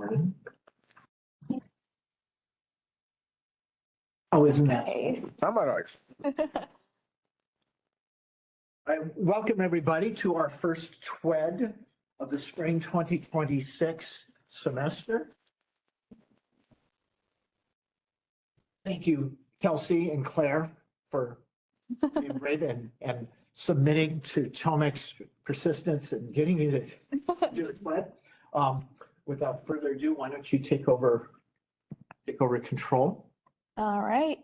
morning. Oh, isn't that? Okay. I'm all right. I welcome everybody to our first TWed of the spring 2026 semester. Thank you, Kelsey and Claire, for being brave and submitting to Tomek's persistence and getting you to do a TWed. Without further ado, why don't you take over control? All right.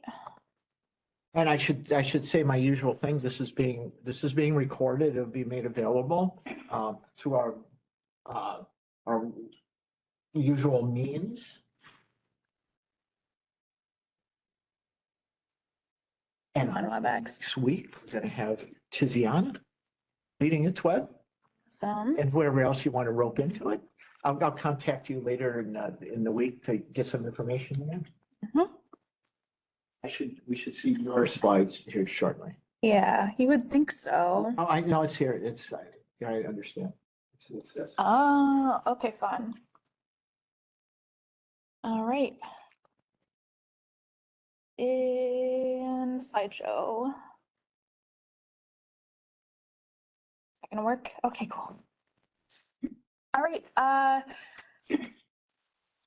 And I should say my usual things. This is being recorded. It'll be made available to our usual means. And On WebEx. Next week, we're going to have Tiziana leading a TWed, and whoever else you want to rope into it. I'll contact you later in the week to get some information there. Mhm. We should see your slides here shortly. Yeah, you would think so. Oh, I know it's here. It's, yeah, I understand. It's this. Oh, okay, fun. All right. In slideshow. Is that gonna work? Okay, cool. All right.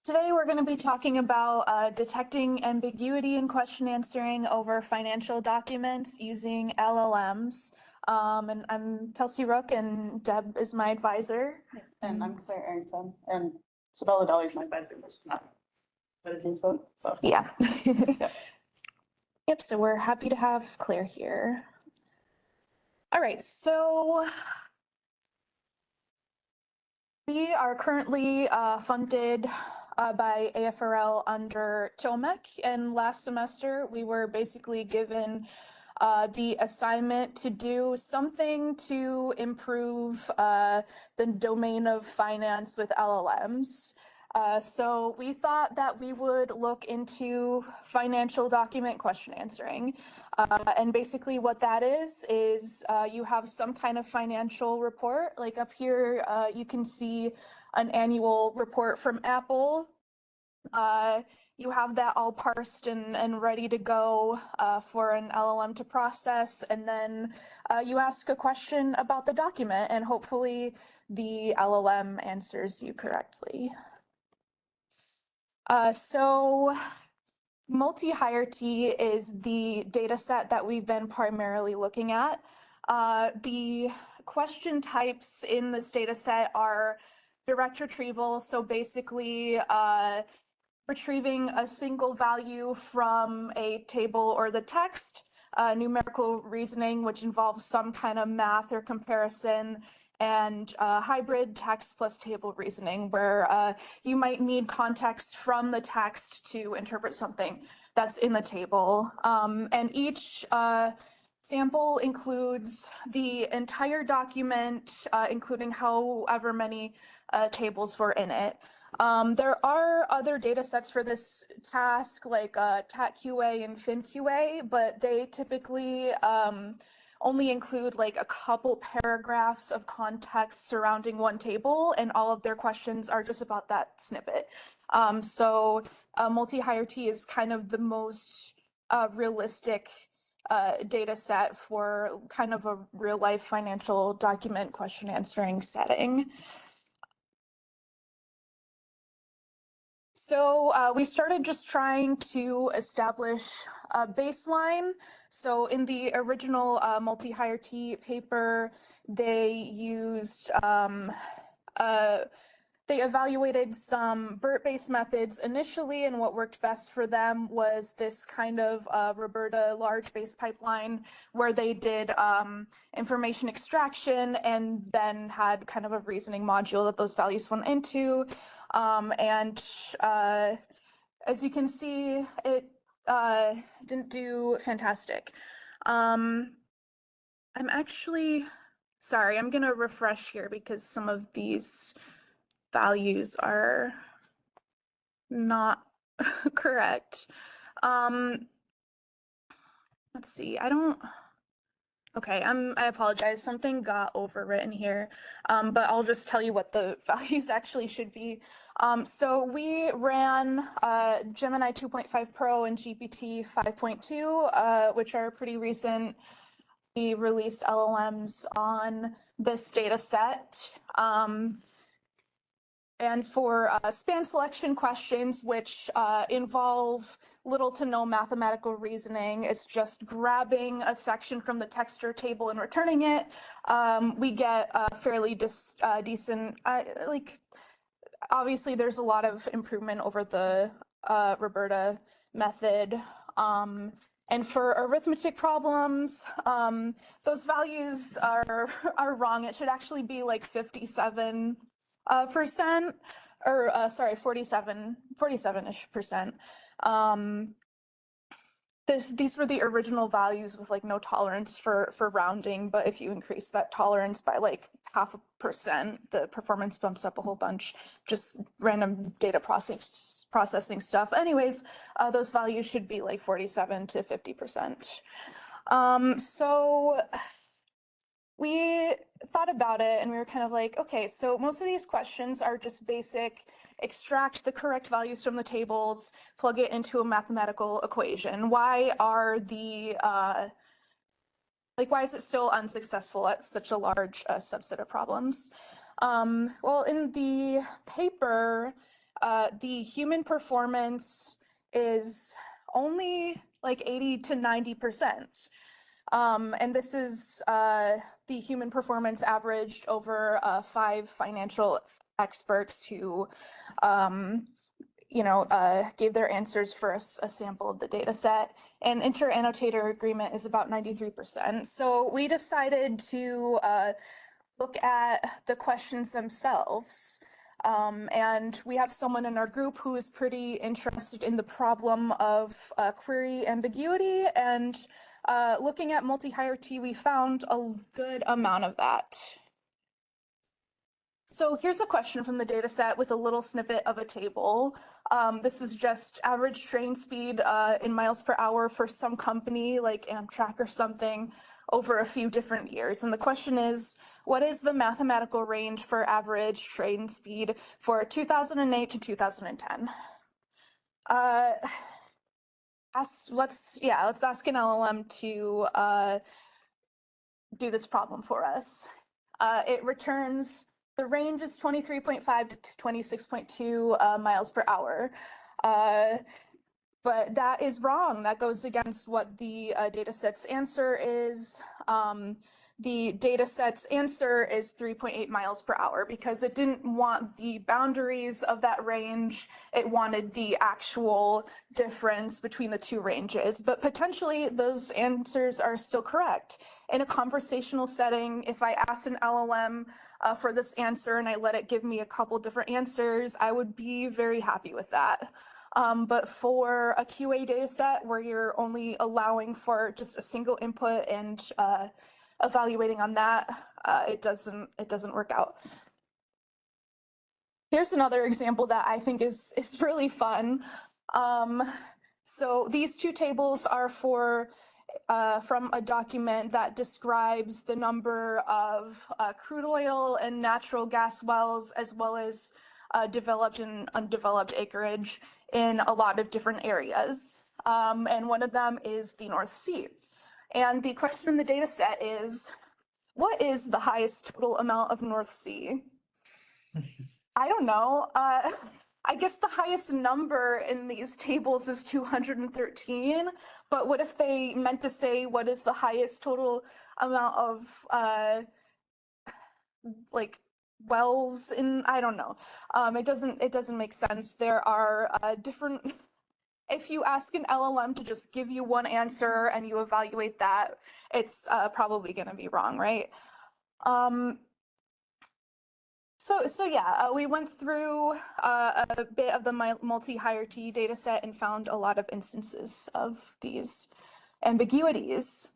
Today we're going to be talking about detecting ambiguity in question answering over financial documents using LLMs. And I'm Kelsey Rook, and Deb is my advisor. And I'm Claire Arrington, and Sabella Dolly is my advisor, but she's not. But it is so. Yeah. Yep, so we're happy to have Claire here. All right, so we are currently funded by AFRL under TOMEC, and last semester we were basically given the assignment to do something to improve the domain of finance with LLMs. So we thought that we would look into financial document question answering. And basically what that is you have some kind of financial report. Like up here, you can see an annual report from Apple. You have that all parsed and ready to go for an LLM to process, and then you ask a question about the document, and hopefully the LLM answers you correctly. So multi-hierarchy is the data set that we've been primarily looking at. The question types in this data set are direct retrieval, so basically retrieving a single value from a table or the text, numerical reasoning, which involves some kind of math or comparison, and hybrid text plus table reasoning, where you might need context from the text to interpret something that's in the table. And each sample includes the entire document, including however many tables were in it. There are other data sets for this task, like TACQA and FinQA, but they typically only include like a couple paragraphs of context surrounding one table, and all of their questions are just about that snippet. So multi-hierarchy is kind of the most realistic data set for kind of a real life financial document question answering setting. So we started just trying to establish a baseline. So in the original multi-hierarchy paper, they used they evaluated some BERT-based methods initially, and what worked best for them was this kind of Roberta large-based pipeline where they did information extraction and then had kind of a reasoning module that those values went into. As you can see, it didn't do fantastic. I'm actually, sorry, I'm gonna refresh here because some of these values are not correct. Let's see, I don't Okay, I apologize. Something got overwritten here, but I'll just tell you what the values actually should be. So we ran Gemini 2.5 Pro and GPT 5.2, which are pretty recent. We released LLMs on this data set. And for span selection questions, which involve little to no mathematical reasoning, it's just grabbing a section from the texture table and returning it. We get fairly decent, like, obviously there's a lot of improvement over the Roberta method. And for arithmetic problems, those values are wrong. It should actually be like 57% or sorry, 47-ish percent. These were the original values with like no tolerance for rounding, but if you increase that tolerance by like 0.5%, the performance bumps up a whole bunch. Just random data processing stuff. Anyways, those values should be like 47 to 50%. So we thought about it and we were kind of like, okay, so most of these questions are just basic, extract the correct values from the tables, plug it into a mathematical equation. Why are the, why is it still unsuccessful at such a large subset of problems? Well, in the paper, the human performance is only like 80 to 90%. And this is the human performance averaged over 5 financial experts who, gave their answers for a sample of the data set. And inter-annotator agreement is about 93%. So we decided to look at the questions themselves. And we have someone in our group who is pretty interested in the problem of query ambiguity, and looking at multi-hierarchy, we found a good amount of that. So here's a question from the data set with a little snippet of a table. This is just average train speed in miles per hour for some company like Amtrak or something over a few different years. And the question is, what is the mathematical range for average train speed for 2008 to 2010? Let's ask an LLM to do this problem for us. It returns, the range is 23.5 to 26.2 miles per hour. But that is wrong. That goes against what the dataset's answer is. The dataset's answer is 3.8 miles per hour because it didn't want the boundaries of that range. It wanted the actual difference between the two ranges, but potentially those answers are still correct. In a conversational setting, if I ask an LLM for this answer and I let it give me a couple different answers, I would be very happy with that. But for a QA data set where you're only allowing for just a single input and evaluating on that, it doesn't work out. Here's another example that I think is really fun. So these two tables are from a document that describes the number of crude oil and natural gas wells, as well as developed and undeveloped acreage in a lot of different areas. And one of them is the North Sea. And the question in the data set is, what is the highest total amount of North Sea? I don't know. I guess the highest number in these tables is 213, but what if they meant to say what is the highest total amount of like wells in, I don't know. It doesn't make sense. There are different, if you ask an LLM to just give you one answer and you evaluate that, it's probably going to be wrong, right? So yeah, we went through a bit of the multi-hierarchy data set and found a lot of instances of these ambiguities.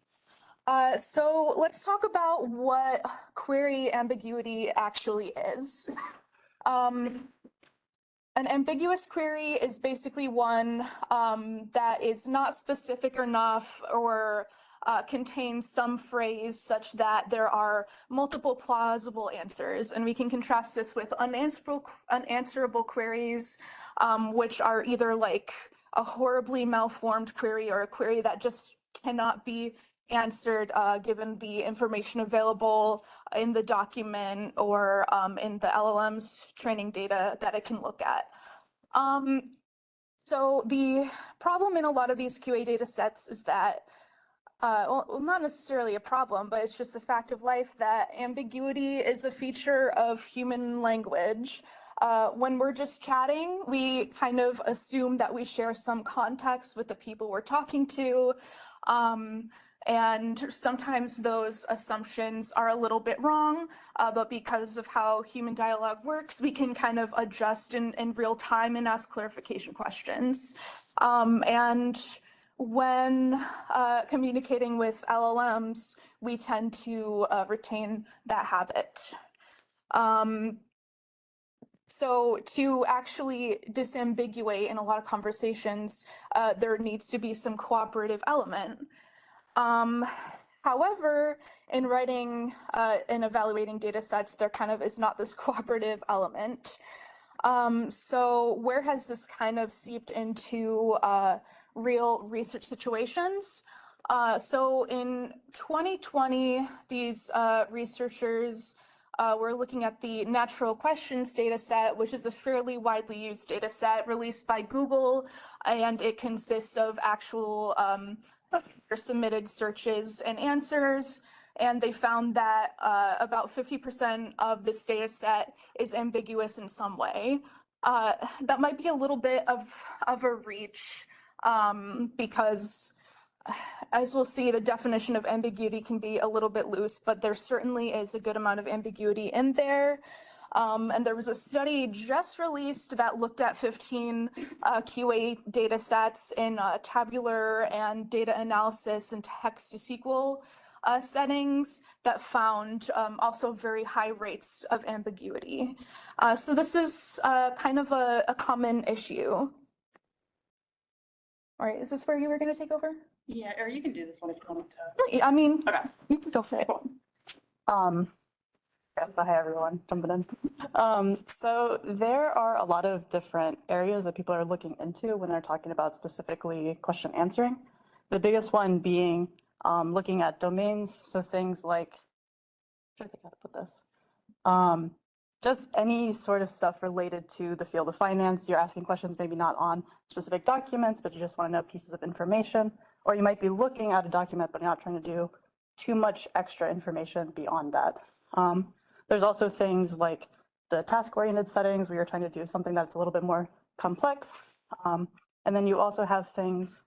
So let's talk about what query ambiguity actually is. An ambiguous query is basically one that is not specific enough or contains some phrase such that there are multiple plausible answers. And we can contrast this with unanswerable queries, which are either like a horribly malformed query or a query that just cannot be answered given the information available in the document or in the LLM's training data that it can look at. So the problem in a lot of these QA data sets is that, well, not necessarily a problem, but it's just a fact of life that ambiguity is a feature of human language. When we're just chatting, we kind of assume that we share some context with the people we're talking to. And sometimes those assumptions are a little bit wrong, but because of how human dialogue works, we can kind of adjust in real time and ask clarification questions. And when communicating with LLMs, we tend to retain that habit. So to actually disambiguate in a lot of conversations, there needs to be some cooperative element. However, in writing and evaluating data sets, there kind of is not this cooperative element. So where has this kind of seeped into real research situations? So in 2020, these researchers were looking at the natural questions data set, which is a fairly widely used data set released by Google, and it consists of actual submitted searches and answers. And they found that about 50% of this data set is ambiguous in some way. That might be a little bit of a reach because, as we'll see, the definition of ambiguity can be a little bit loose, but there certainly is a good amount of ambiguity in there. And there was a study just released that looked at 15 QA data sets in tabular and data analysis and text-to-SQL settings that found also very high rates of ambiguity. So this is kind of a common issue. All right, is this where you were going to take over? Yeah, or you can do this one if you want to. I mean, Okay. you can go for it. Yeah, so hi everyone, jumping in. So there are a lot of different areas that people are looking into when they're talking about specifically question answering. The biggest one being looking at domains, so things like, I think how to put this, just any sort of stuff related to the field of finance. You're asking questions maybe not on specific documents, but you just want to know pieces of information, or you might be looking at a document but you're not trying to do too much extra information beyond that. There's also things like the task-oriented settings where you're trying to do something that's a little bit more complex. And then you also have things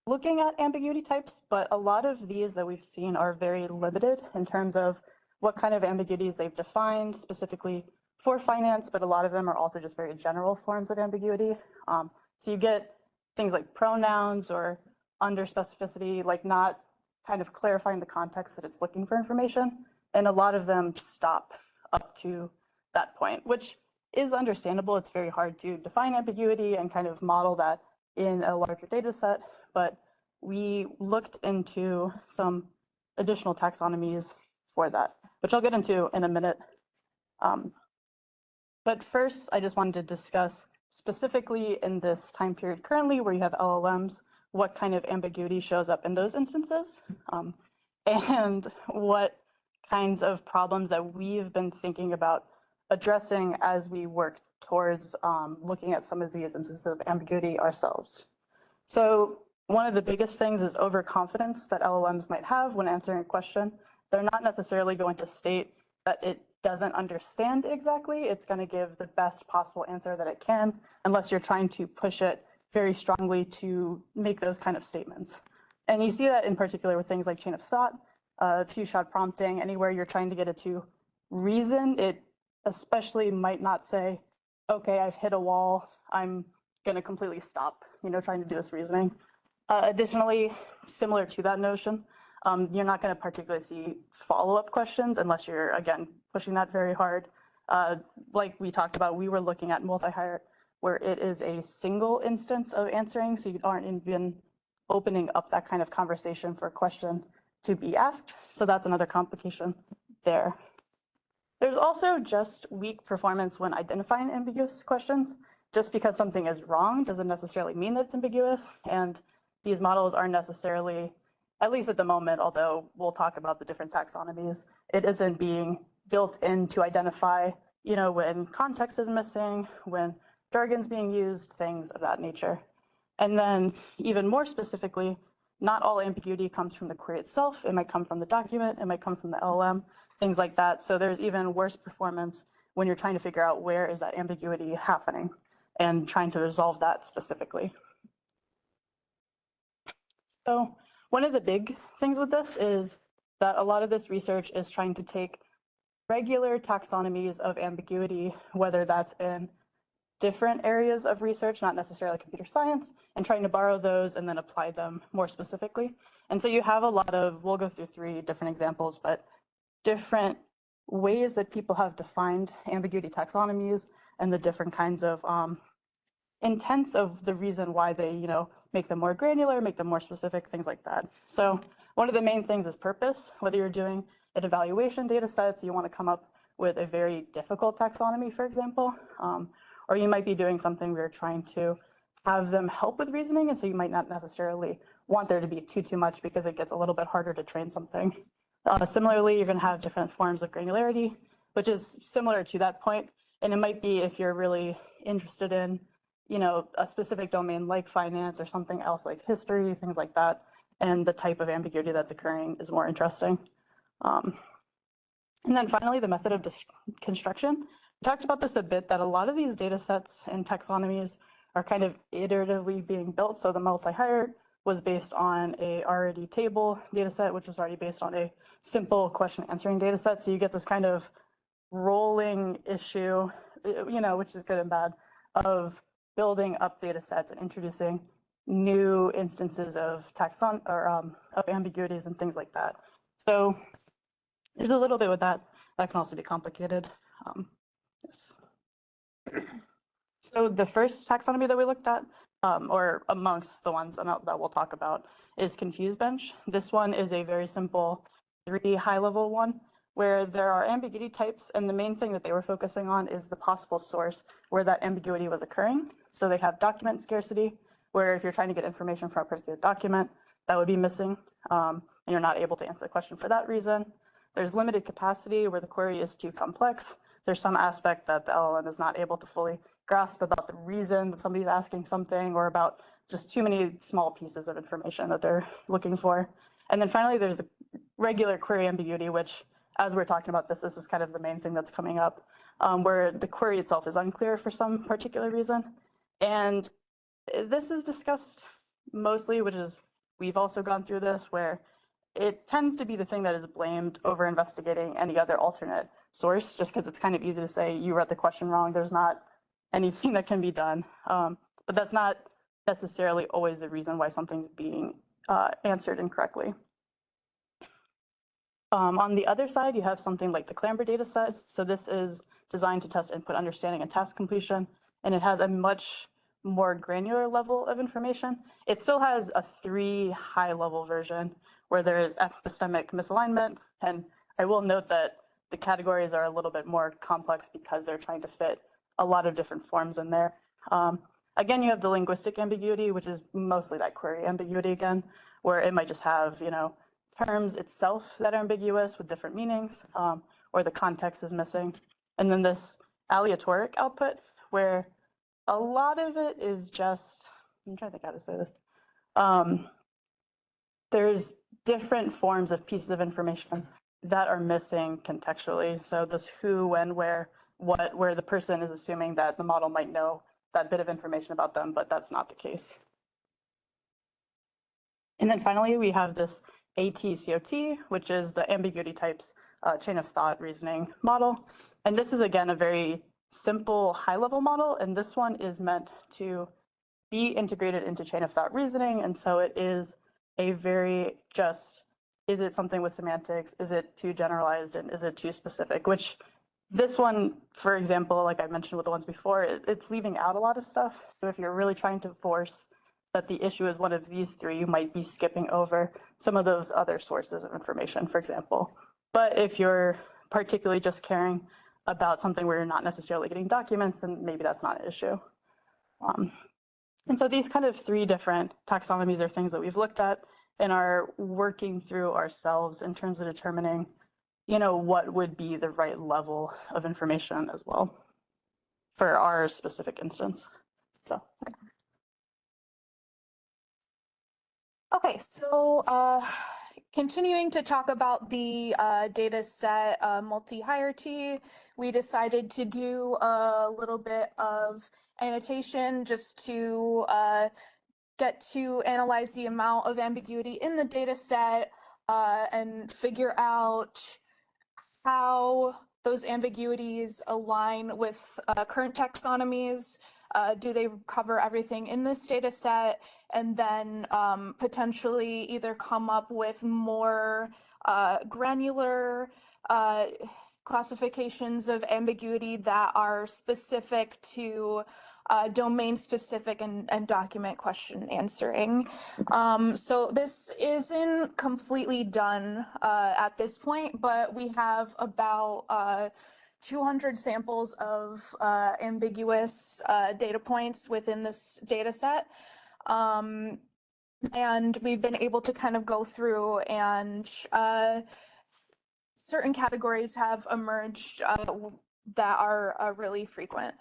looking at ambiguity types, but a lot of these that we've seen are very limited in terms of what kind of ambiguities they've defined specifically for finance, but a lot of them are also just very general forms of ambiguity. So you get things like pronouns or under specificity, like not kind of clarifying the context that it's looking for information. And a lot of them stop up to that point, which is understandable. It's very hard to define ambiguity and kind of model that in a larger data set, but we looked into some additional taxonomies for that, which I'll get into in a minute. But first, I just wanted to discuss specifically in this time period currently where you have LLMs, what kind of ambiguity shows up in those instances, and what kinds of problems that we've been thinking about addressing as we work towards looking at some of these instances of ambiguity ourselves. So one of the biggest things is overconfidence that LLMs might have when answering a question. They're not necessarily going to state that it doesn't understand exactly. It's going to give the best possible answer that it can, unless you're trying to push it very strongly to make those kind of statements. And you see that in particular with things like chain of thought, few-shot prompting, anywhere you're trying to get it to reason, it especially might not say, okay, I've hit a wall, I'm going to completely stop, trying to do this reasoning. Additionally, similar to that notion, you're not going to particularly see follow-up questions unless you're, again, pushing that very hard. Like we talked about, we were looking at multi-hire where it is a single instance of answering, so you aren't even opening up that kind of conversation for a question to be asked. So that's another complication there. There's also just weak performance when identifying ambiguous questions. Just because something is wrong doesn't necessarily mean that it's ambiguous. And these models aren't necessarily, at least at the moment, although we'll talk about the different taxonomies, it isn't being built in to identify, when context is missing, when jargon's being used, things of that nature. And then even more specifically, not all ambiguity comes from the query itself. It might come from the document, it might come from the LLM, things like that. So there's even worse performance when you're trying to figure out where is that ambiguity happening and trying to resolve that specifically. So one of the big things with this is that a lot of this research is trying to take regular taxonomies of ambiguity, whether that's in different areas of research, not necessarily computer science, and trying to borrow those and then apply them more specifically. And so you have a lot of, we'll go through 3 different examples, but different ways that people have defined ambiguity taxonomies and the different kinds of intents of the reason why they, make them more granular, make them more specific, things like that. So one of the main things is purpose. Whether you're doing an evaluation data set, so you want to come up with a very difficult taxonomy, for example, or you might be doing something where you're trying to have them help with reasoning, and so you might not necessarily want there to be too much because it gets a little bit harder to train something. Similarly, you're going to have different forms of granularity, which is similar to that point, and it might be if you're really interested in a specific domain like finance or something else like history, things like that, and the type of ambiguity that's occurring is more interesting. And then finally, the method of construction. We talked about this a bit, that a lot of these data sets and taxonomies are kind of iteratively being built. So the multi-hire was based on a already table data set, which was already based on a simple question answering data set. So you get this kind of rolling issue, which is good and bad, of building up data sets and introducing new instances of of ambiguities and things like that. So there's a little bit with that. That can also be complicated. Yes. So the first taxonomy that we looked at, or amongst the ones that we'll talk about, is Confuse Bench. This one is a very simple 3 high-level one where there are ambiguity types, and the main thing that they were focusing on is the possible source where that ambiguity was occurring. So they have document scarcity, where if you're trying to get information from a particular document, that would be missing, and you're not able to answer the question for that reason. There's limited capacity, where the query is too complex. There's some aspect that the LLM is not able to fully grasp about the reason that somebody's asking something, or about just too many small pieces of information that they're looking for. And then finally, there's the regular query ambiguity, which, as we're talking about this is kind of the main thing that's coming up, where the query itself is unclear for some particular reason. And this is discussed mostly, which is, we've also gone through this, where it tends to be the thing that is blamed over investigating any other alternate source, just because it's kind of easy to say you read the question wrong, there's not anything that can be done. But that's not necessarily always the reason why something's being answered incorrectly. On the other side, you have something like the Clamber data set. So this is designed to test input understanding and task completion, and it has a much more granular level of information. It still has a 3 high-level version where there is epistemic misalignment, and I will note that the categories are a little bit more complex because they're trying to fit a lot of different forms in there. Again, you have the linguistic ambiguity, which is mostly that query ambiguity again, where it might just have, terms itself that are ambiguous with different meanings, or the context is missing. And then this aleatoric output, where a lot of it is just, I'm trying to think how to say this. There's different forms of pieces of information that are missing contextually. So this who, when, where, what, where the person is assuming that the model might know that bit of information about them, but that's not the case. And then finally, we have this ATCOT, which is the ambiguity types chain of thought reasoning model. And this is, again, a very simple high-level model. And this one is meant to be integrated into chain of thought reasoning. And so it is a very just, is it something with semantics? Is it too generalized? And is it too specific? Which this one, for example, like I mentioned with the ones before, it's leaving out a lot of stuff. So if you're really trying to force that the issue is one of these three, you might be skipping over some of those other sources of information, for example. But if you're particularly just caring about something where you're not necessarily getting documents, then maybe that's not an issue. And so these kind of three different taxonomies are things that we've looked at and are working through ourselves in terms of determining, what would be the right level of information as well for our specific instance. So. Okay, so continuing to talk about the data set multi-hierarchy, we decided to do a little bit of annotation just to get to analyze the amount of ambiguity in the data set and figure out how those ambiguities align with current taxonomies. Do they cover everything in this data set? And then potentially either come up with more granular classifications of ambiguity that are specific to domain specific and document question answering. So this isn't completely done at this point, but we have about 200 samples of ambiguous data points within this data set. And we've been able to kind of go through and certain categories have emerged that are really frequent.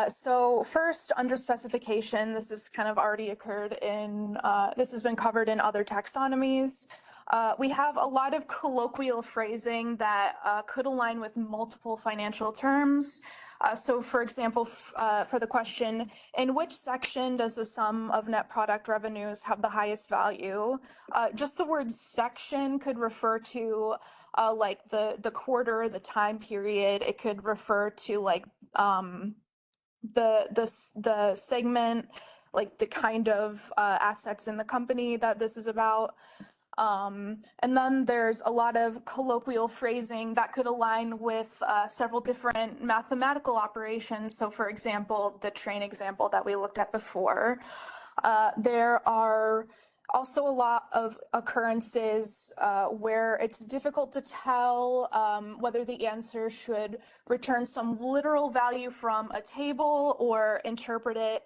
So first, under specification, this has kind of already occurred in, this has been covered in other taxonomies. We have a lot of colloquial phrasing that could align with multiple financial terms. So for example, for the question, in which section does the sum of net product revenues have the highest value? Just the word section could refer to like the quarter, the time period. It could refer to like the segment, like the kind of assets in the company that this is about. And then there's a lot of colloquial phrasing that could align with several different mathematical operations. So for example, the train example that we looked at before, there are also a lot of occurrences where it's difficult to tell whether the answer should return some literal value from a table or interpret it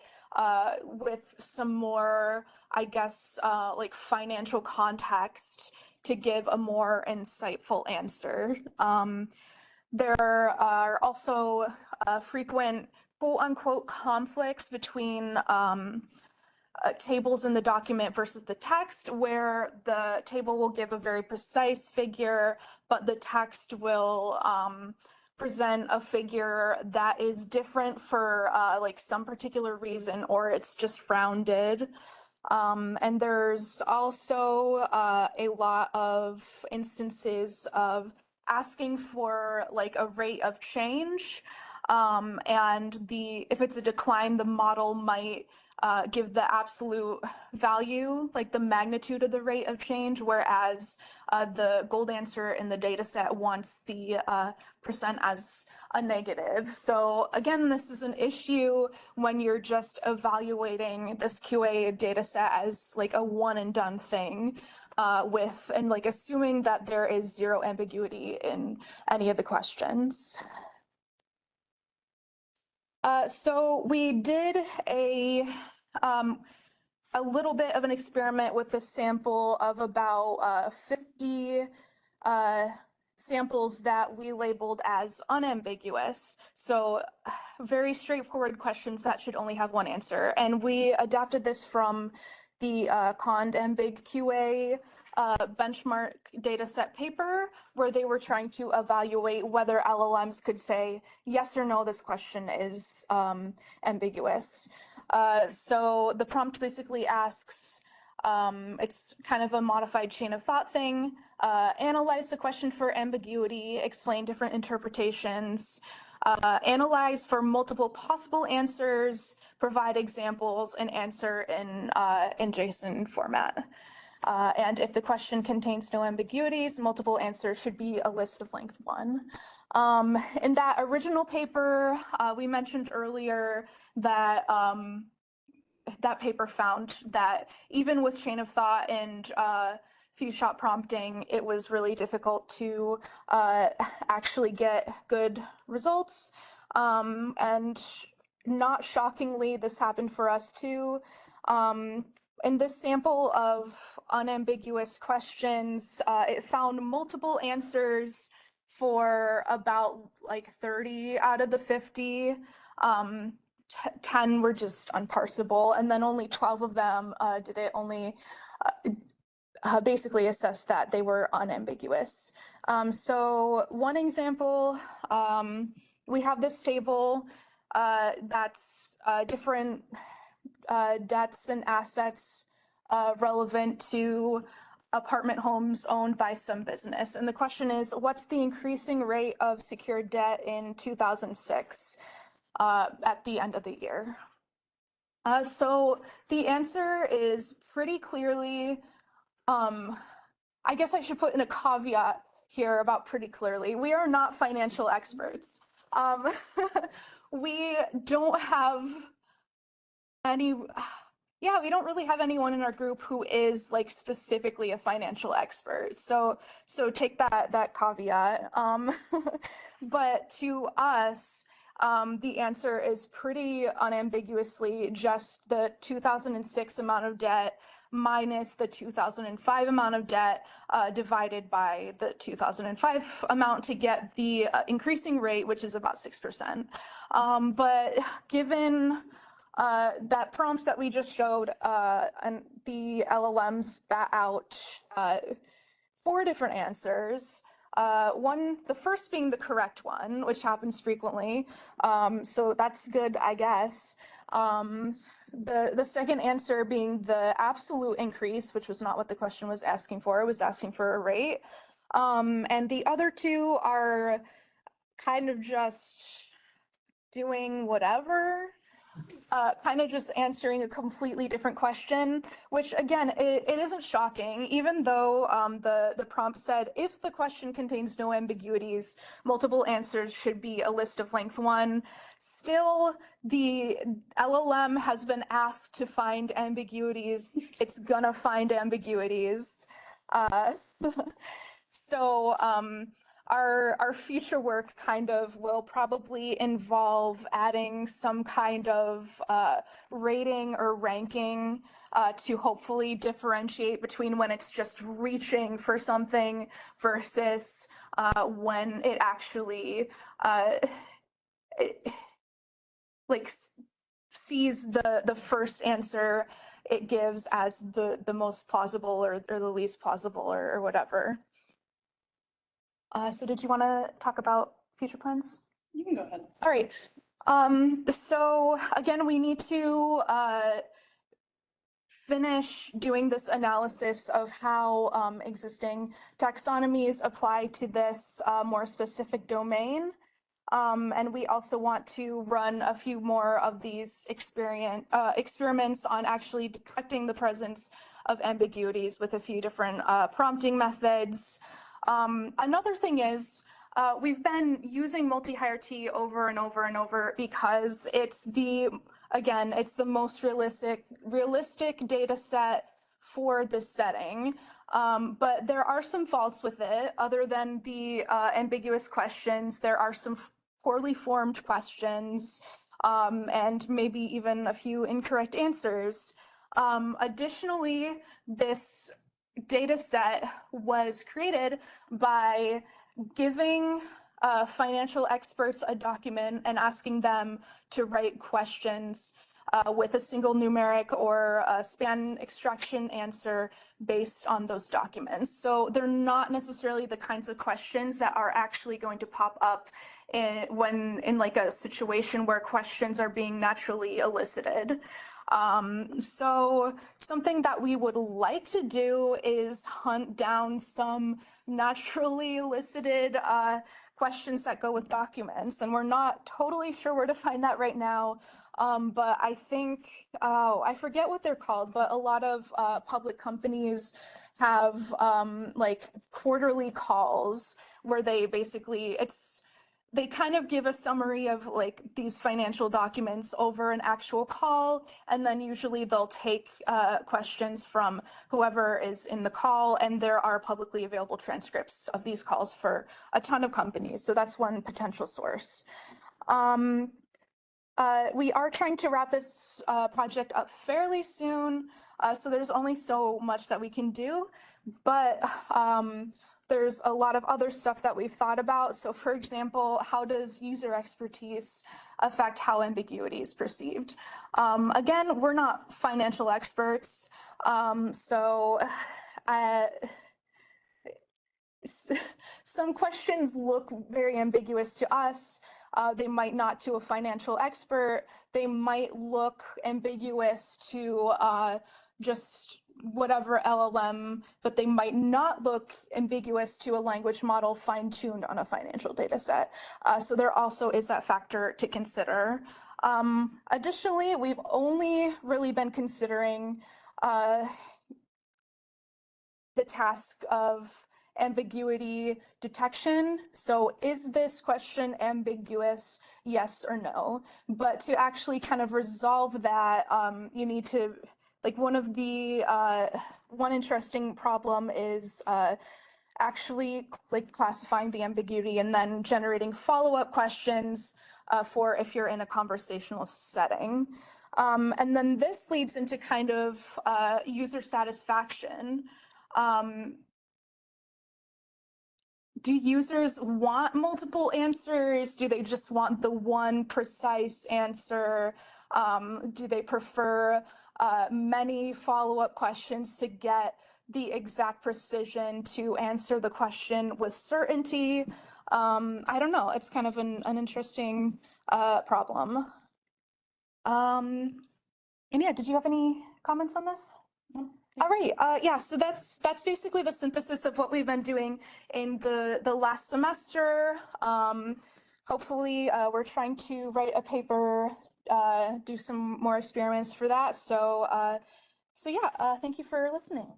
with some more, I guess, like financial context to give a more insightful answer. There are also frequent quote unquote conflicts between tables in the document versus the text, where the table will give a very precise figure, but the text will present a figure that is different for like some particular reason, or it's just rounded. And there's also a lot of instances of asking for like a rate of change. And if it's a decline, the model might give the absolute value, like the magnitude of the rate of change, whereas the gold answer in the data set wants the percent as a negative. So again, this is an issue when you're just evaluating this QA data set as like a one and done thing and like assuming that there is zero ambiguity in any of the questions. So we did a little bit of an experiment with this sample of about 50 samples that we labeled as unambiguous. So very straightforward questions that should only have one answer. And we adapted this from the Cond Ambig QA benchmark dataset paper, where they were trying to evaluate whether LLMs could say yes or no, this question is ambiguous. So the prompt basically asks, it's kind of a modified chain of thought thing, analyze the question for ambiguity, explain different interpretations, analyze for multiple possible answers, provide examples, and answer in JSON format. And if the question contains no ambiguities, multiple answers should be a list of length 1. In that original paper, we mentioned earlier that that paper found that even with chain of thought and few shot prompting, it was really difficult to actually get good results. And not shockingly, this happened for us too. In this sample of unambiguous questions, it found multiple answers for about like 30 out of the 50. 10 were just unparsable, and then only 12 of them did it only basically assess that they were unambiguous. So one example, we have this table that's different debts and assets relevant to apartment homes owned by some business. And the question is, what's the increasing rate of secured debt in 2006 at the end of the year? So the answer is pretty clearly, I guess I should put in a caveat here about pretty clearly. We are not financial experts. We don't have any, yeah, we don't really have anyone in our group who is like specifically a financial expert. So take that caveat. But to us, the answer is pretty unambiguously just the 2006 amount of debt minus the 2005 amount of debt divided by the 2005 amount to get the increasing rate, which is about 6%. But given that prompts that we just showed, and the LLMs spat out 4 different answers. The first being the correct one, which happens frequently. So that's good, I guess. The second answer being the absolute increase, which was not what the question was asking for. It was asking for a rate. And the other 2 are kind of just doing whatever. Kind of just answering a completely different question, which again, it isn't shocking, even though the prompt said, if the question contains no ambiguities, multiple answers should be a list of length 1. Still, the LLM has been asked to find ambiguities. It's gonna find ambiguities. So our future work kind of will probably involve adding some kind of rating or ranking to hopefully differentiate between when it's just reaching for something versus when it actually sees the first answer it gives as the most plausible or the least plausible or whatever. So did you want to talk about future plans? You can go ahead. All right. So again, we need to finish doing this analysis of how existing taxonomies apply to this more specific domain. And we also want to run a few more of these experiments on actually detecting the presence of ambiguities with a few different prompting methods. Another thing is, we've been using multi-hierarchy over and over and over because it's the most realistic data set for this setting. But there are some faults with it. Other than the ambiguous questions, there are some poorly formed questions, and maybe even a few incorrect answers. Additionally, this data set was created by giving financial experts a document and asking them to write questions with a single numeric or a span extraction answer based on those documents. So they're not necessarily the kinds of questions that are actually going to pop up when in like a situation where questions are being naturally elicited. So something that we would like to do is hunt down some naturally elicited questions that go with documents, and we're not totally sure where to find that right now. But I think, I forget what they're called, but a lot of public companies have like quarterly calls where they basically, it's they kind of give a summary of like these financial documents over an actual call, and then usually they'll take questions from whoever is in the call, and there are publicly available transcripts of these calls for a ton of companies. So that's one potential source. We are trying to wrap this project up fairly soon, so there's only so much that we can do, but there's a lot of other stuff that we've thought about. So for example, how does user expertise affect how ambiguity is perceived? Again, we're not financial experts, so some questions look very ambiguous to us. They might not to a financial expert. They might look ambiguous to just whatever LLM, but they might not look ambiguous to a language model fine-tuned on a financial data set. So there also is that factor to consider. Additionally, we've only really been considering the task of ambiguity detection. So is this question ambiguous, yes or no? But to actually kind of resolve that, you need to, like one interesting problem is actually like classifying the ambiguity and then generating follow-up questions for if you're in a conversational setting. And then this leads into kind of user satisfaction. Do users want multiple answers? Do they just want the one precise answer? Do they prefer many follow-up questions to get the exact precision to answer the question with certainty? I don't know. It's kind of an interesting problem. And yeah, did you have any comments on this? All right, yeah, so that's basically the synthesis of what we've been doing in the last semester. Hopefully, we're trying to write a paper, do some more experiments for that. So yeah, thank you for listening.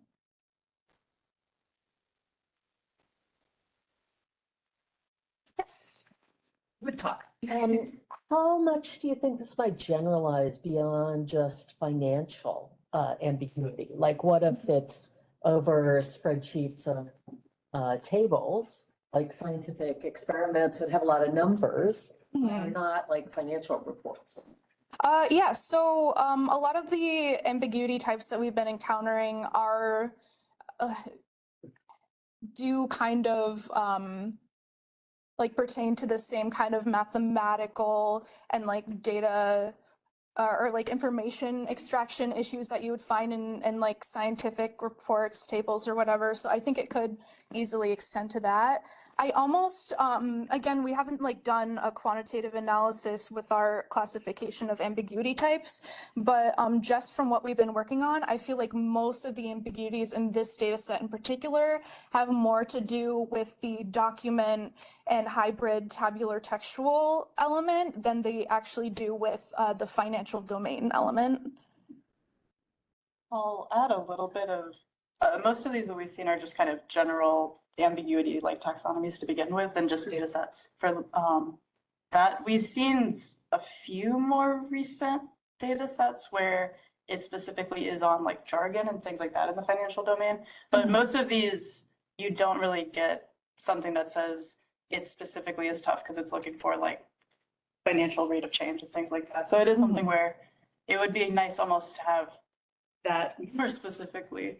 Yes. Good talk. How much do you think this might generalize beyond just financial ambiguity? Like what if it's over spreadsheets of tables, like scientific experiments that have a lot of numbers, and not like financial reports? Yeah, so a lot of the ambiguity types that we've been encountering are do kind of like pertain to the same kind of mathematical and like data or like information extraction issues that you would find in like scientific reports, tables or whatever. So I think it could easily extend to that. I almost, again, we haven't like done a quantitative analysis with our classification of ambiguity types, but just from what we've been working on, I feel like most of the ambiguities in this data set in particular have more to do with the document and hybrid tabular textual element than they actually do with the financial domain element. I'll add a little bit of, most of these that we've seen are just kind of general ambiguity, like taxonomies to begin with, and just data sets. For that, we've seen a few more recent data sets where it specifically is on like jargon and things like that in the financial domain. But most of these, you don't really get something that says it specifically is tough because it's looking for like financial rate of change and things like that. So it is something where it would be nice almost to have that more specifically.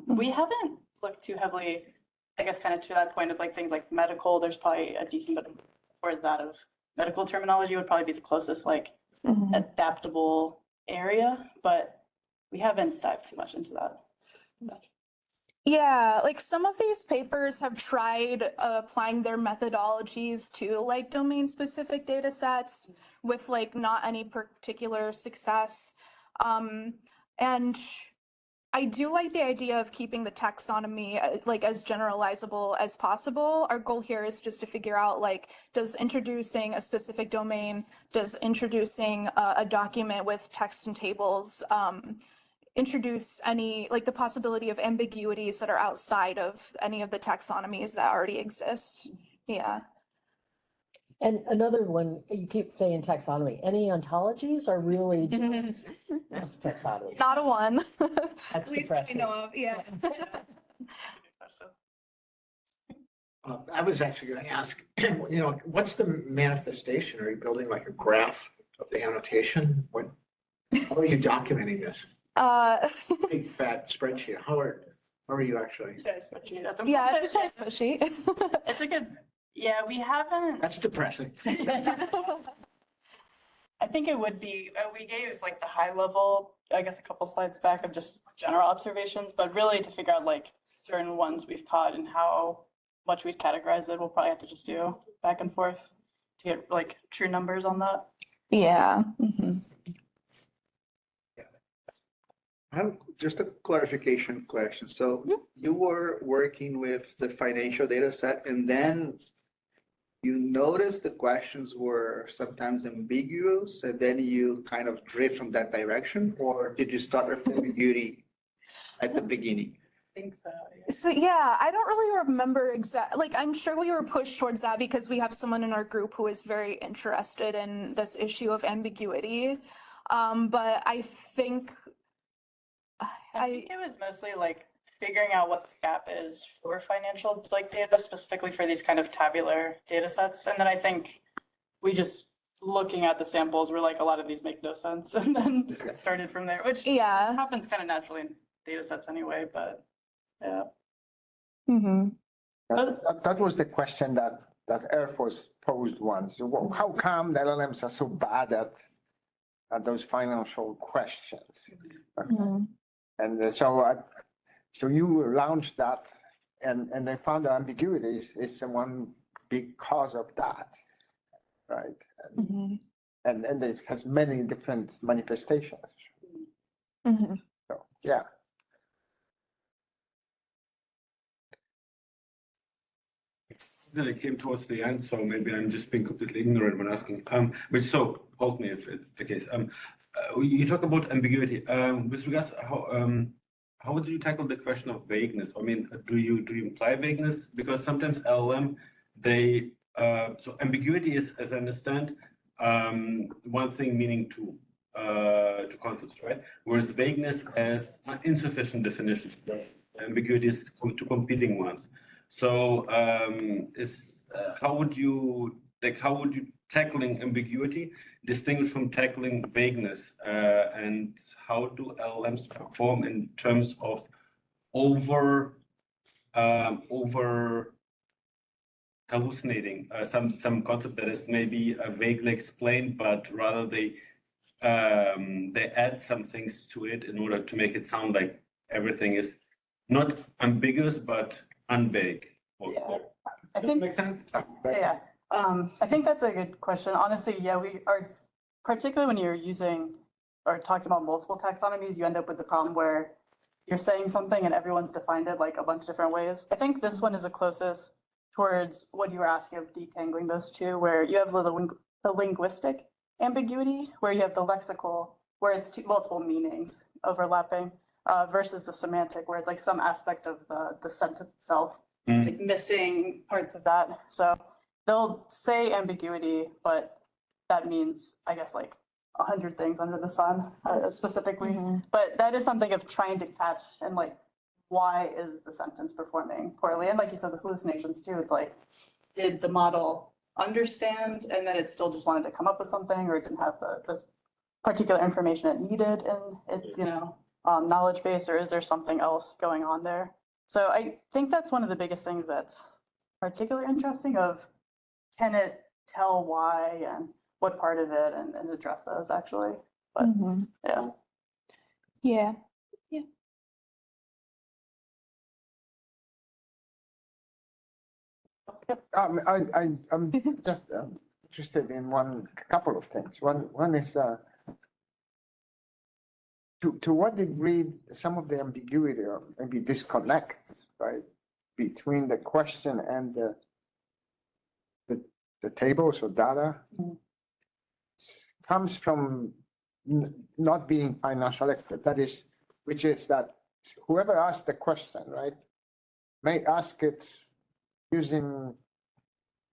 We haven't looked too heavily, I guess, kind of to that point of like things like medical. There's probably a decent bit of, or is that of medical terminology would probably be the closest like adaptable area, but we haven't dived too much into that. Yeah, like some of these papers have tried applying their methodologies to like domain specific data sets with like not any particular success. And I do like the idea of keeping the taxonomy like as generalizable as possible. Our goal here is just to figure out like, does introducing a specific domain, does introducing a document with text and tables introduce any, like the possibility of ambiguities that are outside of any of the taxonomies that already exist? Yeah. And another one, you keep saying taxonomy, any ontologies are really just taxonomy. Not a one. That's At least that we depressing. know of, yeah. I was actually going to ask, what's the manifestation? Are you building like a graph of the annotation? How are you documenting this? Big fat spreadsheet. How are you actually? Yeah, it's a chai spreadsheet. It's a good, yeah, we haven't. That's depressing. I think it would be, we gave like the high level, I guess a couple slides back of just general observations, but really to figure out like certain ones we've caught and how much we'd categorize it, we'll probably have to just do back and forth to get like true numbers on that. Yeah. Just a clarification question. So you were working with the financial data set and then you noticed the questions were sometimes ambiguous and then you kind of drift from that direction, or did you start with ambiguity at the beginning? I think so. So yeah, I don't really remember like I'm sure we were pushed towards that because we have someone in our group who is very interested in this issue of ambiguity. But I think I think it was mostly like figuring out what the gap is for financial like data, specifically for these kind of tabular data sets. And then I think we just looking at the samples were like, a lot of these make no sense. And then it started from there, which yeah. happens kind of naturally in data sets anyway, but yeah. Mm-hmm. That was the question that Air Force posed once. How come the LLMs are so bad at those financial questions? Mm-hmm. And so you launched that, and they found that ambiguity is one big cause of that, right? Mm-hmm. And it has many different manifestations. Mm-hmm. So yeah. Then it came towards the end, so maybe I'm just being completely ignorant when asking. Which so hold me if it's the case. You talk about ambiguity. With regards how would you tackle the question of vagueness? I mean, do you imply vagueness? Because sometimes LLM so ambiguity is, as I understand, one thing meaning two concepts, right? Whereas vagueness as insufficient definitions. Ambiguity is two competing ones. So how would you tackling ambiguity distinguish from tackling vagueness, and how do LLMs perform in terms of over hallucinating some concept that is maybe vaguely explained, but rather they add some things to it in order to make it sound like everything is not ambiguous but unvague. Yeah. I Does that think make sense? Yeah, I think that's a good question. Honestly, yeah, we are, particularly when you're using or talking about multiple taxonomies, you end up with the problem where you're saying something and everyone's defined it like a bunch of different ways. I think this one is the closest towards what you were asking of detangling those two, where you have the linguistic ambiguity, where you have the lexical, where it's multiple meanings overlapping, versus the semantic, where it's like some aspect of the sentence itself. It's like missing parts of that. So they'll say ambiguity, but that means, I guess, like 100 things under the sun, specifically. Mm-hmm. But that is something of trying to catch and like, why is the sentence performing poorly? And like you said, the hallucinations too, it's like, did the model understand and then it still just wanted to come up with something, or it didn't have the particular information it needed in its, knowledge base, or is there something else going on there? So I think that's one of the biggest things that's particularly interesting of, can it tell why and what part of it and address those actually? But yeah. Yeah. I'm just interested in a couple of things. One is to what degree some of the ambiguity or maybe disconnect, right, between the question and the tables or data comes from not being financial expert. That is, which is that whoever asked the question, right, may ask it using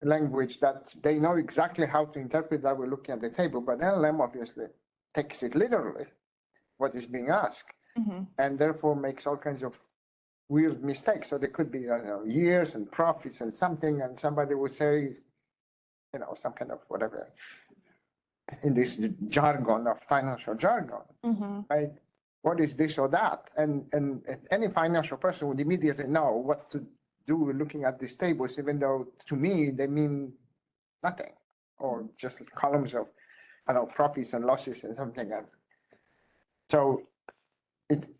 language that they know exactly how to interpret that we're looking at the table, but LLM obviously takes it literally, what is being asked, and therefore makes all kinds of weird mistakes. So there could be, I don't know, years and profits and something, and somebody would say, you know, some kind of whatever, in this jargon of financial jargon, right? What is this or that? And any financial person would immediately know what to do looking at these tables, even though to me, they mean nothing, or just columns of, I don't know, profits and losses and something. So it's,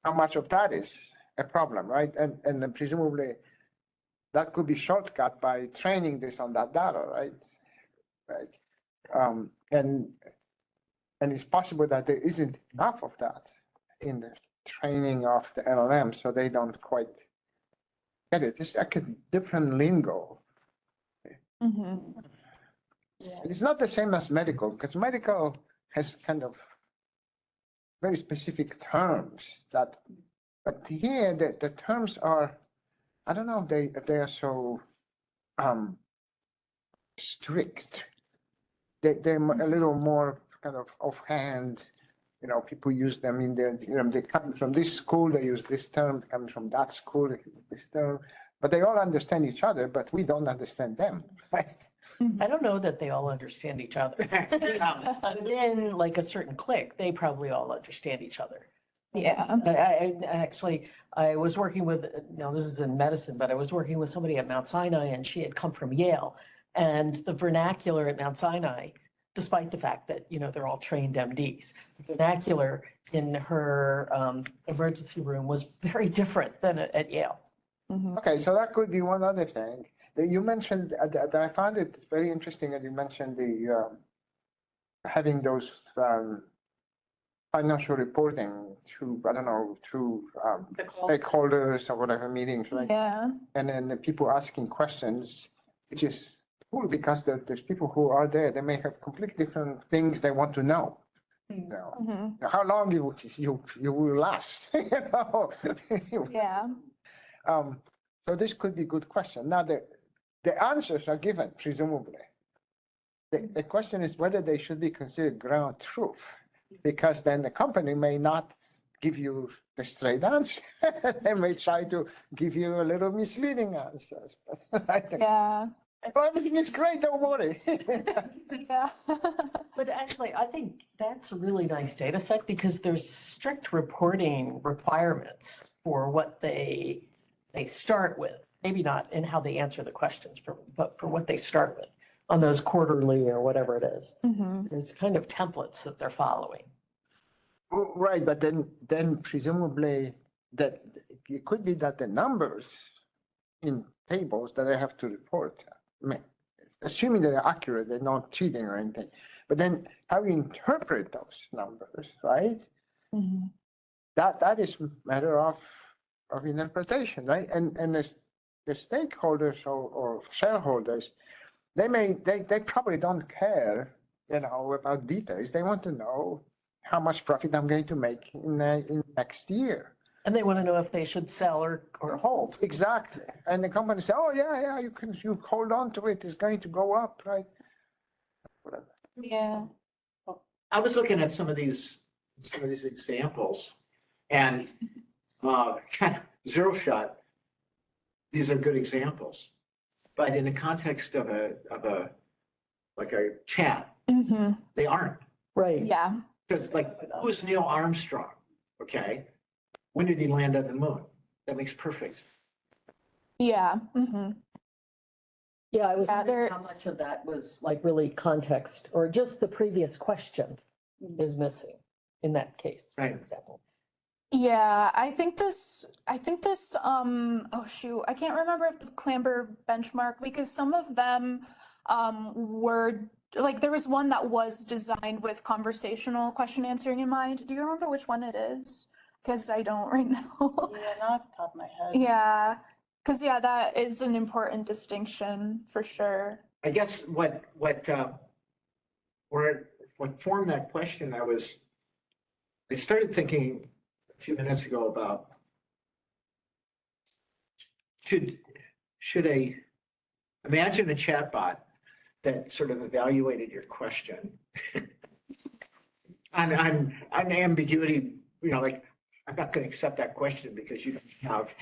how much of that is a problem, right? And then presumably that could be shortcut by training this on that data, right? Right. And it's possible that there isn't enough of that in the training of the LLM, so they don't quite get it. It's like a different lingo. It's not the same as medical, because medical has kind of very specific terms that, but here the terms are, I don't know if they are so strict. They're a little more kind of offhand. You know, people use them in their, you know, they come from this school, they use this term, coming from that school, they use this term, but they all understand each other, but we don't understand them. I don't know that they all understand each other. Within like a certain clique, they probably all understand each other. Yeah. I was working with, now this is in medicine, but I was working with somebody at Mount Sinai and she had come from Yale. And the vernacular at Mount Sinai, despite the fact that, you know, they're all trained MDs, the vernacular in her emergency room was very different than at Yale. Okay, so that could be one other thing. That you mentioned, that I found it very interesting that you mentioned the having those financial reporting to, I don't know, to stakeholders or whatever meetings, right? Yeah. And then the people asking questions, which is cool because there's people who are there, they may have completely different things they want to know. You know, how long you will last, you know? Yeah. So this could be a good question. Now, the answers are given, presumably. The question is whether they should be considered ground truth, because then the company may not give you the straight answer. They may try to give you a little misleading answers. I think, Yeah. oh, everything is great, don't worry. Yeah. But actually, I think that's a really nice data set because there's strict reporting requirements for what they start with. Maybe not in how they answer the questions, but for what they start with on those quarterly or whatever it is. There's kind of templates that they're following. Right, but then presumably that it could be that the numbers in tables that they have to report, assuming that they're accurate, they're not cheating or anything, but then how you interpret those numbers, right? That is a matter of interpretation, right? And the stakeholders or shareholders, they probably don't care, you know, about details. They want to know how much profit I'm going to make in next year. And they want to know if they should sell or hold. Exactly. And the company say, oh, yeah, you hold on to it. It's going to go up, right? Whatever. Yeah. I was looking at some of these examples and kind of zero shot. These are good examples, but in the context of a like a chat, they aren't. Right. Yeah. Because like, who's Neil Armstrong? Okay. When did he land on the moon? That makes perfect. Yeah. Yeah, I was Yeah, wondering there- how much of that was like really context or just the previous question is missing in that case, for Right. example. Yeah, I think this, oh shoot, I can't remember if the Clamber benchmark, because some of them were, like, there was one that was designed with conversational question answering in mind. Do you remember which one it is? Because I don't right now. Yeah, not off the top of my head. Yeah, because yeah, that is an important distinction for sure. I guess what formed that question, I started thinking a few minutes ago about should a imagine a chatbot that sort of evaluated your question on ambiguity, you know, like, I'm not going to accept that question because you don't have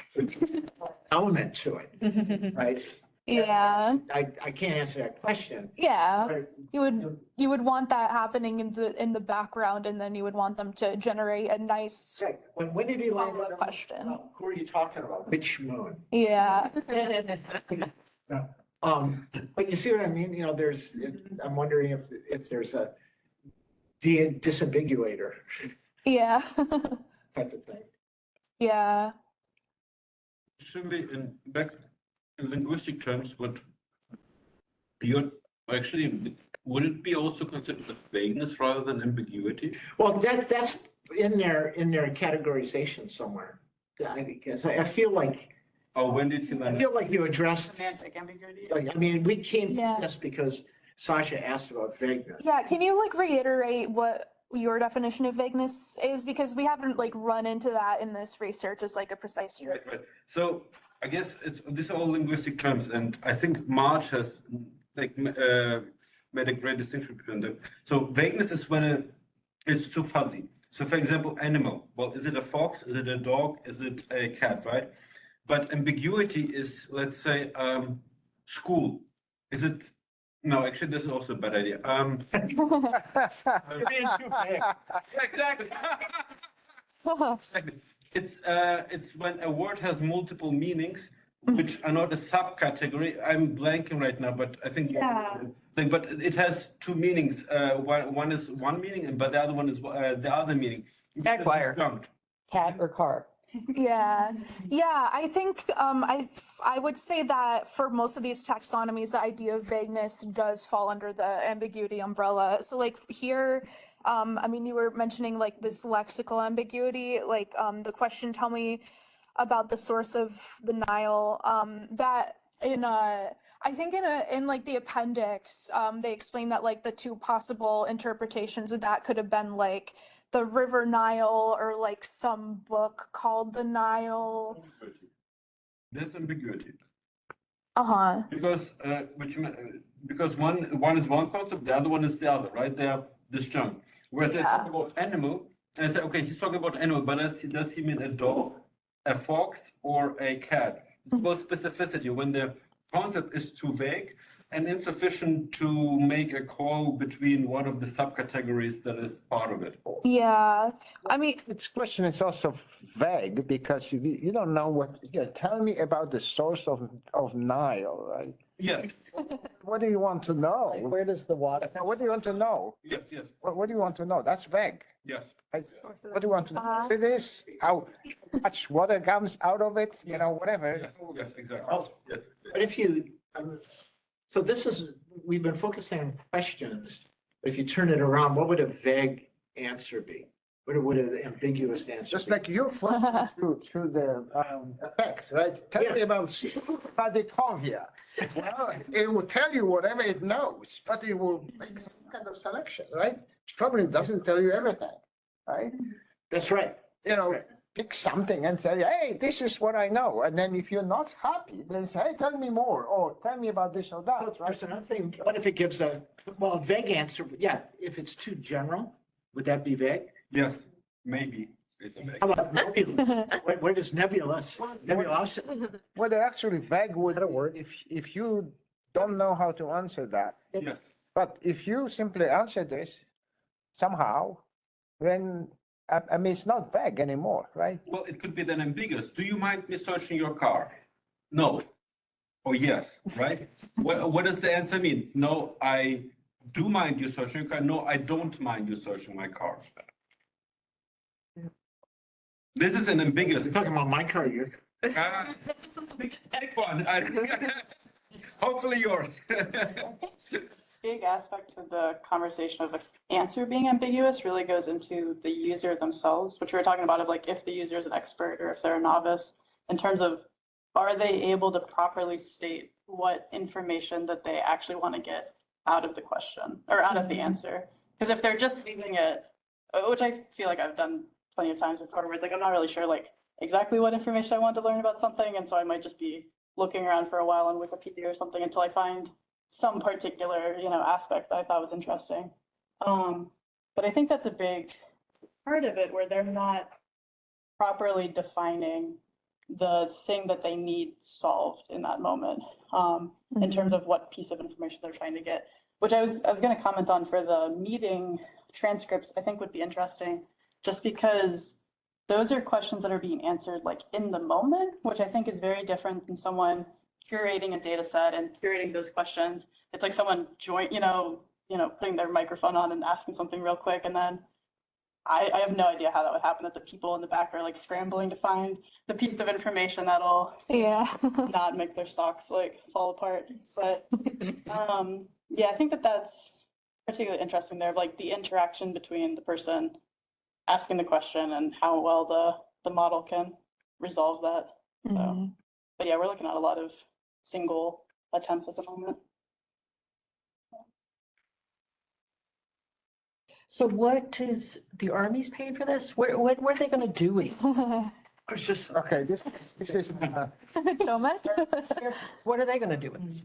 element to it, right? Yeah, I can't answer that question. yeah. But You would want that happening in the background, and then you would want them to generate a nice, Right. When did he land Follow-up on the question. moon? Who are you talking about? Which moon? yeah. But you see what I mean? You know, I'm wondering if there's a disambiguator Yeah. type of thing. Yeah. Actually, back in linguistic terms, what you're actually, would it be also considered vagueness rather than ambiguity? Well, that's in their categorization somewhere. I guess I feel like Or when did you land? you addressed, Semantic ambiguity. like, I mean, we came to Yeah. this because Sasha asked about vagueness. Yeah, can you like reiterate what your definition of vagueness is? Because we haven't like run into that in this research as like a precise term. Right. So I guess these are all linguistic terms, and I think March has made a great distinction between them. So vagueness is when it's too fuzzy. So for example, animal. Well, is it a fox? Is it a dog? Is it a cat? Right? But ambiguity is, let's say, school. Is it? No, actually, this is also a bad idea. You're being too vague. Exactly. Exactly. It's when a word has multiple meanings, which are not a subcategory. I'm blanking right now, but I think Yeah. but it has two meanings. One is one meaning, but the other one is the other meaning. Jaguar. Cat or car? Yeah, yeah, I think I would say that for most of these taxonomies, the idea of vagueness does fall under the ambiguity umbrella. So like here, I mean, you were mentioning like this lexical ambiguity, like the question, tell me about the source of the Nile. That in I think in like the appendix, they explain that like the two possible interpretations of that could have been like the River Nile or like some book called the Nile. There's ambiguity Uh-huh. because one is one concept, the other one is the other, right? They are disjunct. Whereas they talk about animal, and I say, okay, he's talking about animal, but does he mean a dog, a fox, or a cat? It's about specificity when the concept is too vague and insufficient to make a call between one of the subcategories that is part of it. Yeah. I mean, This question is also vague because you don't know what, tell me about the source of Nile, right? Yes, What do you want to know? Like, where does the water? What do you want to know? yes, What do you want to know? That's vague. yes. Right? What do you want to know? It is, how much water comes out of it, whatever. Yes, exactly. Oh. Yes. But so we've been focusing on questions, but if you turn it around, what would a vague answer be? What would an ambiguous answer Just be? like your question to the effects, right? Tell me about Padikovia. Well, it will tell you whatever it knows, but it will make some kind of selection, right? It probably doesn't tell you everything, right? That's right. Pick something and say, hey, this is what I know. And then if you're not happy, then say, hey, tell me more, or tell me about this or that, right? There's another thing, what if it gives a vague answer? Yeah, if it's too general, would that be vague? Yes, maybe. It's a vague. How about nebulous? Where does nebulous? Nebulous? Well, they're actually vague would, if you don't know how to answer that. Yes. But if you simply answer this somehow, then, I mean, it's not vague anymore, right? Well, it could be then ambiguous. Do you mind me searching your car? No. Or yes, right? What does the answer mean? No, I do mind you searching your car. No, I don't mind you searching my car. This is an ambiguous. You're talking about my car, you're. Big one. Hopefully yours. Big aspect of the conversation of the answer being ambiguous really goes into the user themselves, which we were talking about of like if the user is an expert or if they're a novice, in terms of are they able to properly state what information that they actually want to get out of the question or out of the answer? Because if they're just leaving it, which I feel like I've done plenty of times before, where it's like I'm not really sure like exactly what information I want to learn about something, and so I might just be looking around for a while on Wikipedia or something until I find some particular, aspect that I thought was interesting. But I think that's a big part of it where they're not properly defining the thing that they need solved in that moment, in terms of what piece of information they're trying to get, which I was going to comment on for the meeting transcripts, I think would be interesting, just because those are questions that are being answered like in the moment, which I think is very different than someone curating a data set and curating those questions. It's like someone putting their microphone on and asking something real quick, and then I have no idea how that would happen, that the people in the back are like scrambling to find the piece of information that'll not make their stocks like fall apart. But yeah, I think that's particularly interesting there, like the interaction between the person asking the question and how well the model can resolve that. So, but yeah, we're looking at a lot of single attempts at the moment. So what is, the Army's paying for this? What are they gonna do with it? It's just, okay, this is, What are they gonna do with this?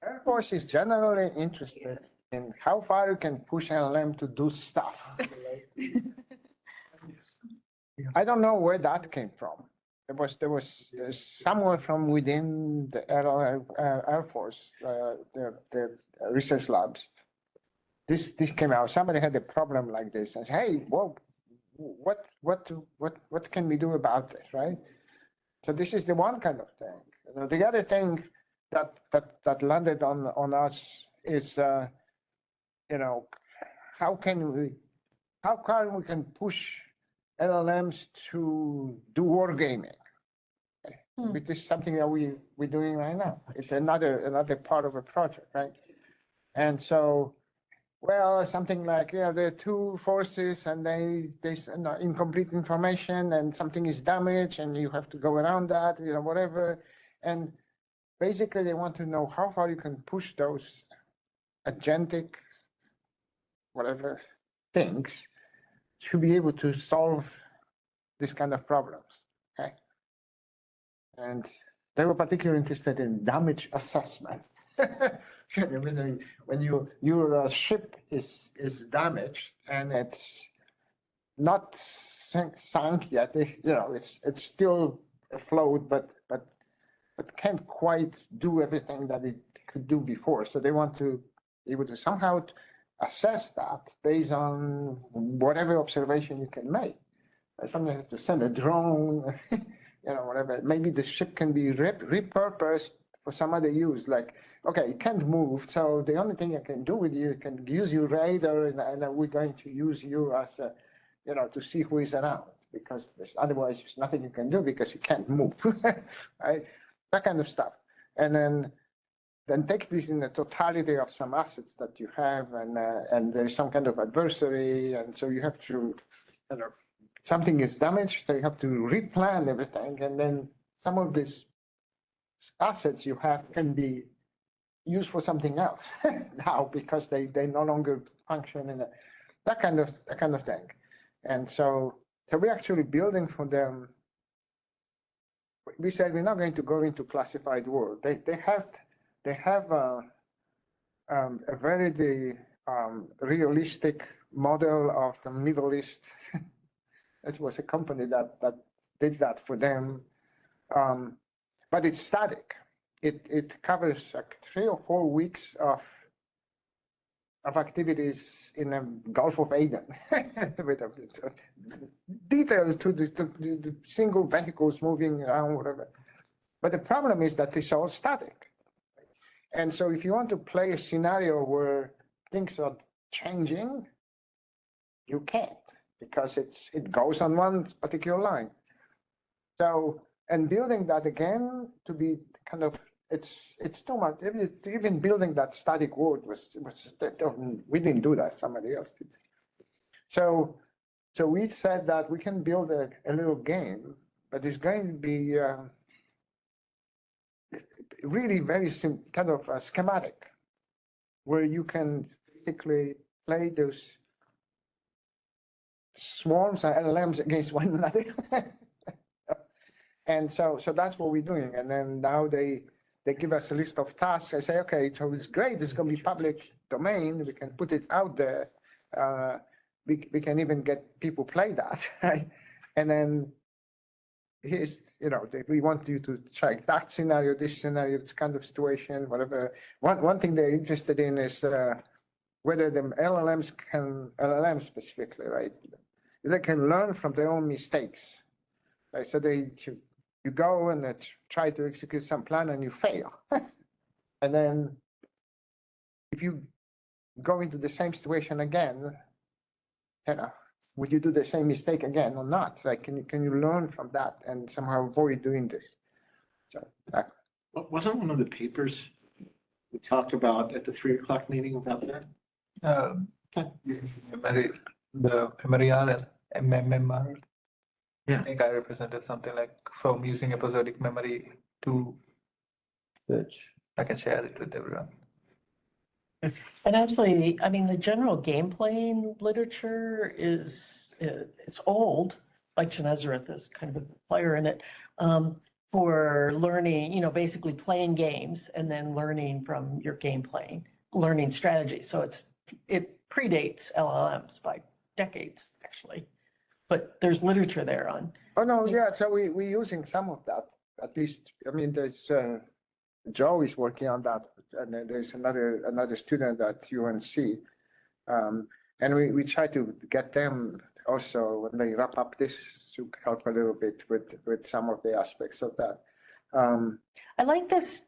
Air Force is generally interested in how far you can push LLM to do stuff. I don't know where that came from. There's somewhere from within the Air Force, the research labs. This came out. Somebody had a problem like this and said, hey, well, what can we do about this, right? So this is the one kind of thing. The other thing that landed on us is, how can we can push LLMs to do wargaming, which is something that we're doing right now. It's another part of a project, right? And so, well, something like, there are two forces and there's incomplete information and something is damaged and you have to go around that, whatever. And basically they want to know how far you can push those agentic, whatever things to be able to solve this kind of problems, okay? And they were particularly interested in damage assessment. When your ship is damaged and it's not sunk yet, it's still afloat, but can't quite do everything that it could do before. So they want to be able to somehow assess that based on whatever observation you can make. Sometimes to send a drone, whatever. Maybe the ship can be repurposed for some other use. Like, okay, you can't move, so the only thing I can do with you can use your radar, and we're going to use you as a, to see who is around, because otherwise there's nothing you can do because you can't move, right? That kind of stuff. And then take this in the totality of some assets that you have, and there's some kind of adversary, and so you have to, something is damaged, so you have to replan everything, and then some of these assets you have can be used for something else now because they no longer function in that kind of thing. And so we're actually building for them. We said we're not going to go into classified world. They have a very realistic model of the Middle East. It was a company that did that for them, but it's static. It covers like 3 or 4 weeks of activities in the Gulf of Aden, details to the single vehicles moving around, whatever. But the problem is that it's all static. And so if you want to play a scenario where things are changing, you can't, because it goes on one particular line. So, and building that again to be kind of, it's too much. Even building that static world we didn't do that, somebody else did. So we said that we can build a little game, but it's going to be really very kind of schematic, where you can basically play those swarms of LLMs against one another. And so that's what we're doing. And then now they give us a list of tasks. I say, okay, so it's great. It's going to be public domain. We can put it out there. We can even get people play that, right? And then here's, we want you to check that scenario, this scenario, this kind of situation, whatever. One thing they're interested in is whether the LLMs specifically, right? They can learn from their own mistakes. Right? So you go and try to execute some plan and you fail. And then if you go into the same situation again, would you do the same mistake again or not? Like, can you learn from that and somehow avoid doing this? So Wasn't one of the papers we talked about at the 3 o'clock meeting about that? Memory, the MMR, MMR. Yeah. I think I represented something like from using episodic memory to which I can share it with everyone. And actually, I mean, the general game playing literature it's old, like Genezareth is kind of a player in it, for learning, basically playing games and then learning from your game playing, learning strategy. So it predates LLMs by decades, actually. But there's literature there on. Oh, no, yeah, so we're using some of that, at least. I mean, there's Joe is working on that, and then there's another student at UNC. And we try to get them also, when they wrap up this, to help a little bit with some of the aspects of that. I like this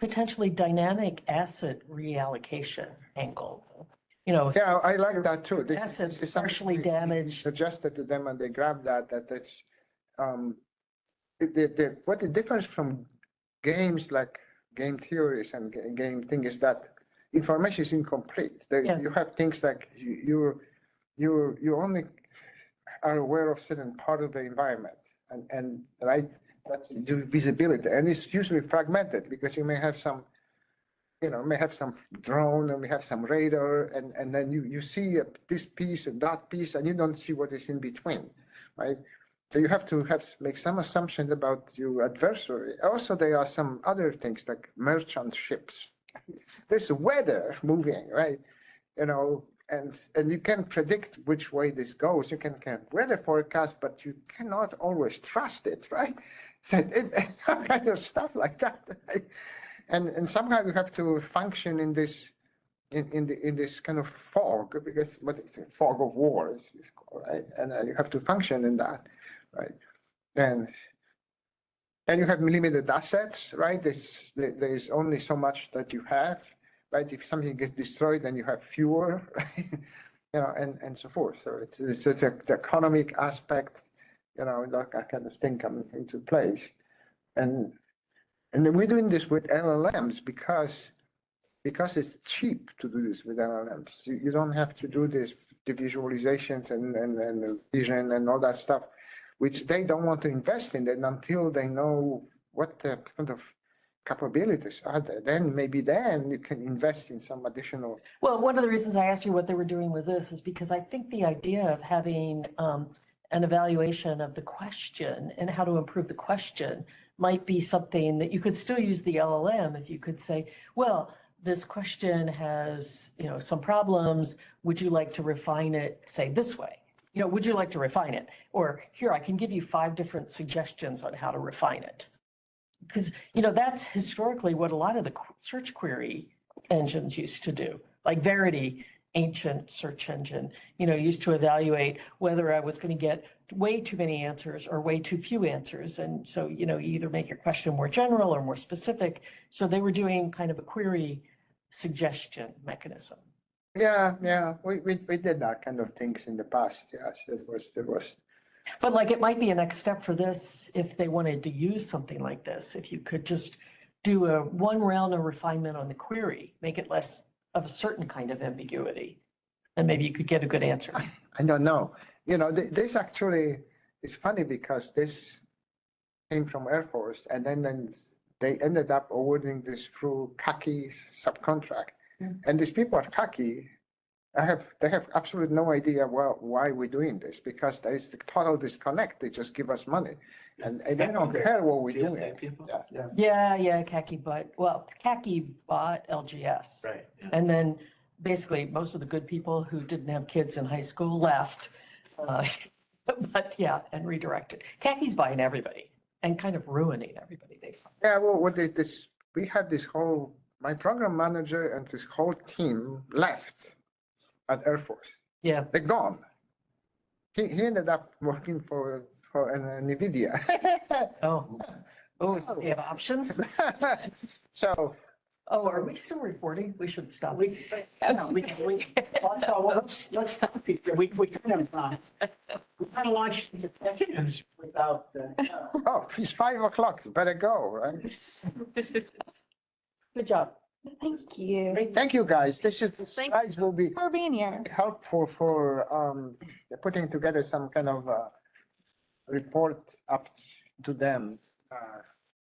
potentially dynamic asset reallocation angle. Yeah, I like that too. This Assets is something partially we damaged. suggested to them and they grabbed that's what the difference from games like game theories and game thing is that information is incomplete. Yeah. You have things like you only are aware of certain part of the environment and right, that's visibility, and it's usually fragmented because you may have some drone and we have some radar and then you see this piece and that piece and you don't see what is in between, right? So you have to make some assumptions about your adversary. Also, there are some other things like merchant ships. There's weather moving, right? And you can predict which way this goes. You can weather forecast, but you cannot always trust it, right? So some kind of stuff like that, right? And somehow you have to function in this this kind of fog, because what is it? Fog of war, is called, right? And you have to function in that, right? And you have limited assets, right? There's only so much that you have, right? If something gets destroyed, then you have fewer, right? And so forth. So it's the economic aspect, that kind of thing coming into place, and then we're doing this with LLMs because it's cheap to do this with LLMs. You don't have to do this, the visualizations and the vision and all that stuff, which they don't want to invest in it until they know what the kind of capabilities are there. Then you can invest in some additional. Well, one of the reasons I asked you what they were doing with this is because I think the idea of having an evaluation of the question and how to improve the question might be something that you could still use the LLM if you could say, well, this question has, some problems. Would you like to refine it, say this way? Would you like to refine it? Or here, I can give you 5 different suggestions on how to refine it. Because, that's historically what a lot of the search query engines used to do. Like Verity, ancient search engine, used to evaluate whether I was going to get way too many answers or way too few answers. And so, you either make your question more general or more specific. So they were doing kind of a query suggestion mechanism. Yeah, we did that kind of things in the past. Yes, there was. But like, it might be a next step for this if they wanted to use something like this. If you could just do one round of refinement on the query, make it less of a certain kind of ambiguity, and maybe you could get a good answer. I don't know. This actually is funny because this came from Air Force, and then they ended up awarding this through khaki subcontract. And these people are khaki, they have absolutely no idea why we're doing this, because there is the total disconnect. They just give us money and they don't care what we're doing. Yeah, Khaki bought LGS. Right. And then basically most of the good people who didn't have kids in high school left. But yeah, and redirected. Khaki's buying everybody and kind of ruining everybody. Yeah, well, we had this whole, my program manager and this whole team left at Air Force. Yeah. They're gone. He ended up working for an NVIDIA. Oh, we have options? So, Are we still reporting? We should stop. Let's stop the, we kind of launched into questions without, it's 5 o'clock, better go, right? Good job. Thank you Thank you, guys. This slides will be for being here. helpful for putting together some kind of report up to them.